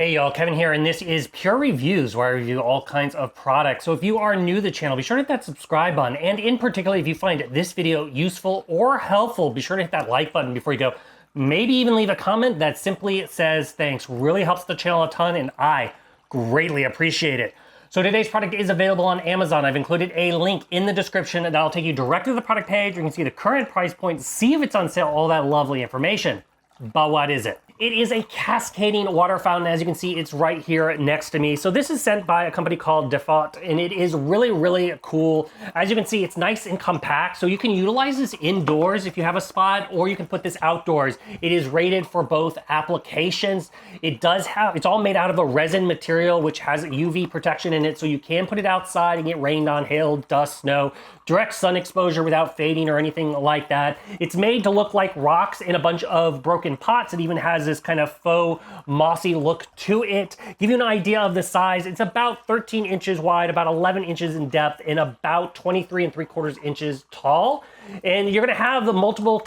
Hey y'all, Kevin here, and this is Pure Reviews, where I review all kinds of products. So if you are new to the channel, be sure to hit that subscribe button, and in particular, if you find this video useful or helpful, be sure to hit that like button before you go. Maybe even leave a comment that simply says thanks. Really helps the channel a ton, and I greatly appreciate it. So today's product is available on Amazon. I've included a link in the description that'll take you directly to the product page. You can see the current price point, see if it's on sale, all that lovely information. But what is it? It is a cascading water fountain. As you can see, it's right here next to me. So this is sent by a company called Dephet, and it is really, really cool. As you can see, it's nice and compact, so you can utilize this indoors if you have a spot, or you can put this outdoors. It is rated for both applications. It's all made out of a resin material, which has UV protection in it, so you can put it outside and get rained on, hail, dust, snow, direct sun exposure without fading or anything like that. It's made to look like rocks in a bunch of broken pots. It even has this kind of faux mossy look to it. Give you an idea of the size, it's about 13 inches wide, about 11 inches in depth, and about 23 3/4 inches tall. And you're gonna have the multiple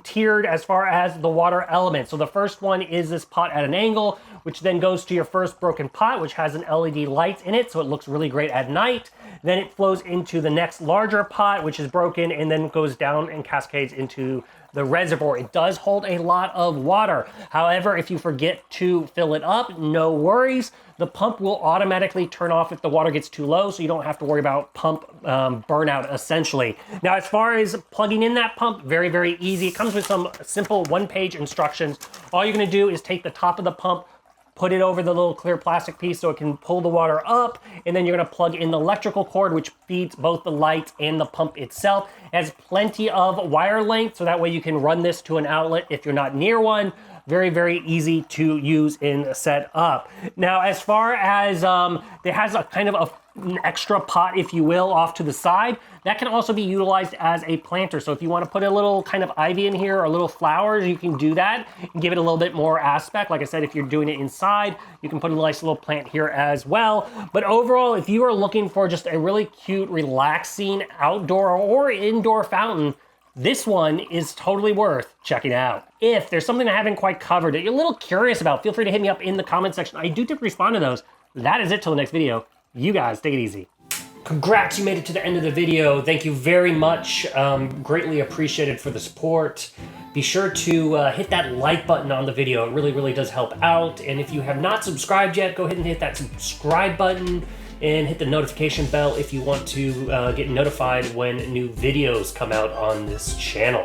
tiered as far as the water element. So the first one is this pot at an angle, which then goes to your first broken pot, which has an LED light in it, so it looks really great at night. Then it flows into the next larger pot, which is broken, and then goes down and cascades into the reservoir. It does hold a lot of water. However, if you forget to fill it up, no worries. The pump will automatically turn off if the water gets too low, so you don't have to worry about pump burnout, essentially. Now, as far as plugging in that pump, very, very easy. It comes with some simple one-page instructions. All you're gonna do is take the top of the pump, put it over the little clear plastic piece so it can pull the water up, and then you're gonna plug in the electrical cord, which feeds both the light and the pump itself. It has plenty of wire length, so that way you can run this to an outlet if you're not near one. Very, very easy to use and set up. Now, as far as, it has a kind of an extra pot, if you will, off to the side. That can also be utilized as a planter. So if you want to put a little kind of ivy in here or little flowers, you can do that and give it a little bit more aspect. Like I said, if you're doing it inside, you can put a nice little plant here as well. But overall, if you are looking for just a really cute, relaxing outdoor or indoor fountain, this one is totally worth checking out. If there's something I haven't quite covered that you're a little curious about, feel free to hit me up in the comment section. I do respond to those. That is it till the next video. You guys, take it easy. Congrats, you made it to the end of the video. Thank you very much. Greatly appreciated for the support. Be sure to hit that like button on the video. It really, really does help out. And if you have not subscribed yet, go ahead and hit that subscribe button and hit the notification bell if you want to get notified when new videos come out on this channel.